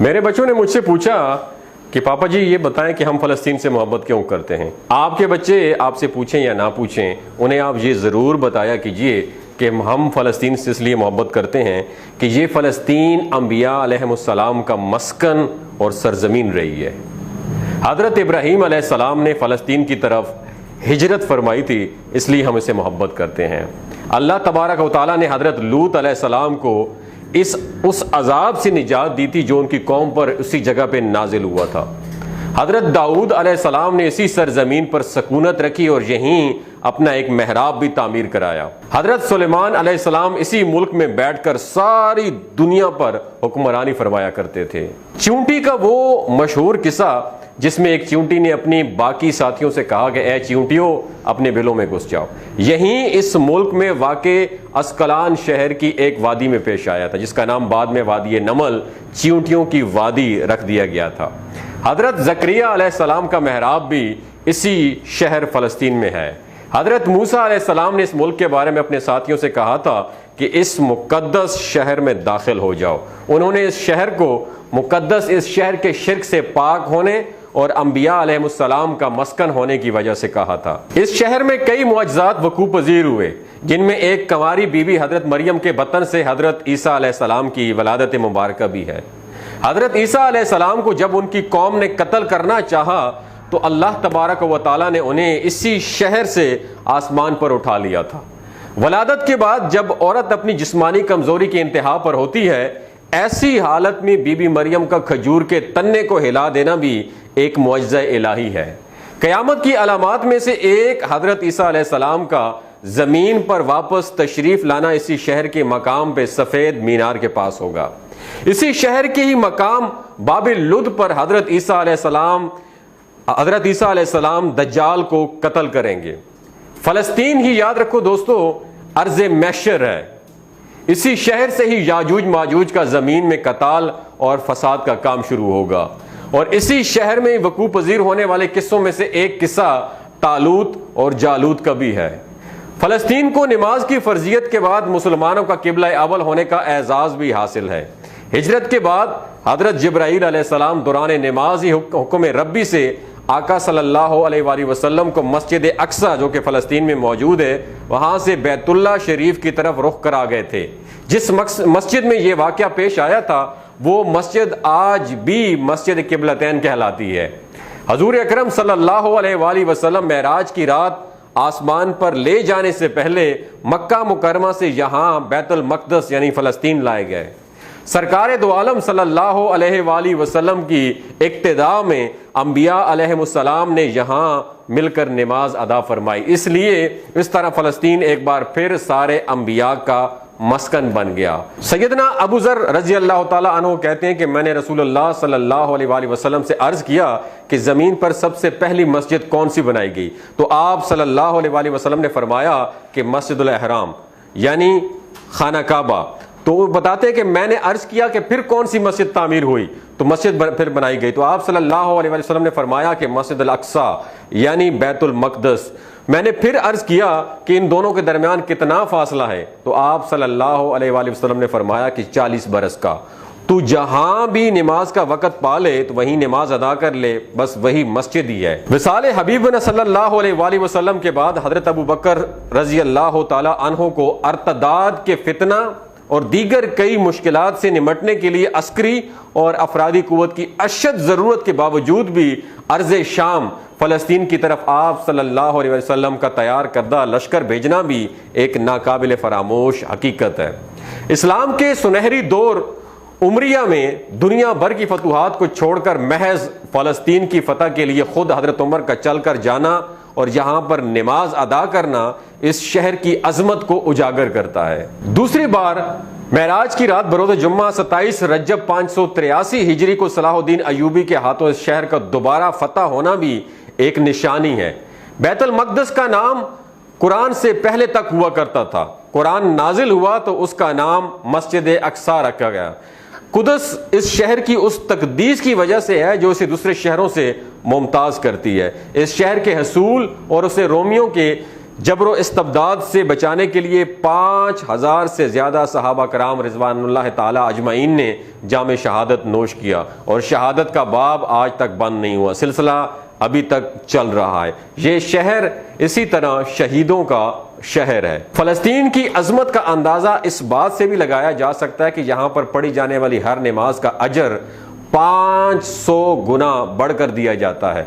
میرے بچوں نے مجھ سے پوچھا کہ پاپا جی یہ بتائیں کہ ہم فلسطین سے محبت کیوں کرتے ہیں؟ آپ کے بچے آپ سے پوچھیں یا نہ پوچھیں، انہیں آپ یہ ضرور بتایا کیجئے کہ ہم فلسطین سے اس لیے محبت کرتے ہیں کہ یہ فلسطین انبیاء علیہم السلام کا مسکن اور سرزمین رہی ہے۔ حضرت ابراہیم علیہ السلام نے فلسطین کی طرف ہجرت فرمائی تھی، اس لیے ہم اسے محبت کرتے ہیں۔ اللہ تبارک و تعالیٰ نے حضرت لوط علیہ السلام کو اس عذاب سے نجات دی تھی جو ان کی قوم پر اسی جگہ پہ نازل ہوا تھا۔ حضرت داؤد علیہ السلام نے اسی سرزمین پر سکونت رکھی اور یہیں اپنا ایک محراب بھی تعمیر کرایا۔ حضرت سلیمان علیہ السلام اسی ملک میں بیٹھ کر ساری دنیا پر حکمرانی فرمایا کرتے تھے۔ چیونٹی کا وہ مشہور قصہ جس میں ایک چیونٹی نے اپنی باقی ساتھیوں سے کہا کہ اے چیونٹیوں اپنے بلوں میں گھس جاؤ، یہیں اس ملک میں واقع اسکلان شہر کی ایک وادی میں پیش آیا تھا جس کا نام بعد میں وادی نمل، چیونٹیوں کی وادی رکھ دیا گیا تھا۔ حضرت زکریا علیہ السلام کا محراب بھی اسی شہر فلسطین میں ہے۔ حضرت موسیٰ علیہ السلام نے اس ملک کے بارے میں اپنے ساتھیوں سے کہا تھا کہ اس مقدس شہر میں داخل ہو جاؤ۔ انہوں نے اس شہر کو مقدس، اس شہر کے شرک سے پاک ہونے اور انبیاء علیہ السلام کا مسکن ہونے کی وجہ سے کہا تھا۔ اس شہر میں کئی معجزات وقوع پذیر ہوئے، جن میں ایک کنواری بی بی حضرت مریم کے بطن سے حضرت عیسیٰ علیہ السلام کی ولادت مبارکہ بھی ہے۔ حضرت عیسیٰ علیہ السلام کو جب ان کی قوم نے قتل کرنا چاہا تو اللہ تبارک و تعالیٰ نے انہیں اسی شہر سے آسمان پر اٹھا لیا تھا۔ ولادت کے بعد جب عورت اپنی جسمانی کمزوری کی انتہا پر ہوتی ہے، ایسی حالت میں بی بی مریم کا کھجور کے تنے کو ہلا دینا بھی ایک معجزہ الہی ہے۔ قیامت کی علامات میں سے ایک حضرت عیسیٰ علیہ السلام کا زمین پر واپس تشریف لانا اسی شہر کے مقام پہ سفید مینار کے پاس ہوگا۔ اسی شہر کے ہی مقام باب لد پر حضرت عیسیٰ علیہ السلام دجال کو قتل کریں گے۔ فلسطین ہی یاد رکھو دوستو ارض محشر ہے۔ اسی شہر سے ہی یاجوج ماجوج کا زمین میں قتال اور فساد کا کام شروع ہوگا، اور اسی شہر میں وقوع پذیر ہونے والے قصوں میں سے ایک قصہ طالوت اور جالوت کا بھی ہے۔ فلسطین کو نماز کی فرضیت کے بعد مسلمانوں کا قبلہ اول ہونے کا اعزاز بھی حاصل ہے۔ ہجرت کے بعد حضرت جبرائیل علیہ السلام دوران نماز ہی حکم ربی سے آقا صلی اللہ علیہ وآلہ وسلم کو مسجد اقصی جو کہ فلسطین میں موجود ہے وہاں سے بیت اللہ شریف کی طرف رخ کرا گئے تھے۔ جس مسجد میں یہ واقعہ پیش آیا تھا وہ مسجد آج بھی مسجد قبلتین کہلاتی ہے۔ حضور اکرم صلی اللہ علیہ وآلہ وسلم معراج کی رات آسمان پر لے جانے سے پہلے مکہ مکرمہ سے یہاں بیت المقدس یعنی فلسطین لائے گئے۔ سرکار دو عالم صلی اللہ علیہ وآلہ وسلم کی اقتداء میں انبیاء علیہ السلام نے یہاں مل کر نماز ادا فرمائی، اس لیے اس طرح فلسطین ایک بار پھر سارے انبیاء کا مسکن بن گیا۔ سیدنا ابو ذر رضی اللہ تعالیٰ عنہ کہتے ہیں کہ میں نے رسول اللہ صلی اللہ علیہ وآلہ وسلم سے عرض کیا کہ زمین پر سب سے پہلی مسجد کون سی بنائی گئی؟ تو آپ صلی اللہ علیہ وآلہ وسلم نے فرمایا کہ مسجد الاحرام یعنی خانہ کعبہ۔ تو وہ بتاتے ہیں کہ میں نے عرض کیا کہ پھر کون سی مسجد تعمیر ہوئی؟ تو مسجد پھر بنائی گئی۔ تو آپ صلی اللہ علیہ وسلم نے فرمایا کہ مسجد الاقصی یعنی بیت المقدس۔ میں نے پھر عرض کیا کہ ان دونوں کے درمیان کتنا فاصلہ ہے؟ تو آپ صلی اللہ علیہ وآلہ وسلم نے فرمایا کہ 40 برس کا۔ تو جہاں بھی نماز کا وقت پا لے تو وہیں نماز ادا کر لے، بس وہی مسجد ہی ہے۔ وصال حبیبنا صلی اللہ علیہ وآلہ وسلم کے بعد حضرت ابو بکر رضی اللہ تعالی عنہ کو ارتداد کے فتنہ اور دیگر کئی مشکلات سے نمٹنے کے لیے عسکری اور افرادی قوت کی اشد ضرورت کے باوجود بھی ارض شام فلسطین کی طرف آپ صلی اللہ علیہ وسلم کا تیار کردہ لشکر بھیجنا بھی ایک ناقابل فراموش حقیقت ہے۔ اسلام کے سنہری دور عمریہ میں دنیا بھر کی فتوحات کو چھوڑ کر محض فلسطین کی فتح کے لیے خود حضرت عمر کا چل کر جانا اور یہاں پر نماز ادا کرنا اس شہر کی عظمت کو اجاگر کرتا ہے۔ دوسری بار معراج کی رات بروز جمعہ 27 رجب 583 ہجری کو صلاح الدین ایوبی کے ہاتھوں اس شہر کا دوبارہ فتح ہونا بھی ایک نشانی ہے۔ بیت المقدس کا نام قرآن سے پہلے تک ہوا کرتا تھا، قرآن نازل ہوا تو اس کا نام مسجد اقصی رکھا گیا۔ قدس اس شہر کی اس تقدیس کی وجہ سے ہے جو اسے دوسرے شہروں سے ممتاز کرتی ہے۔ اس شہر کے حصول اور اسے رومیوں کے جبر و استبداد سے بچانے کے لیے 5000 سے زیادہ صحابہ کرام رضوان اللہ تعالی اجمعین نے جام شہادت نوش کیا، اور شہادت کا باب آج تک بند نہیں ہوا، سلسلہ ابھی تک چل رہا ہے۔ یہ شہر اسی طرح شہیدوں کا شہر ہے۔ فلسطین کی عظمت کا اندازہ اس بات سے بھی لگایا جا سکتا ہے کہ یہاں پر پڑھی جانے والی ہر نماز کا اجر 500 گنا بڑھ کر دیا جاتا ہے۔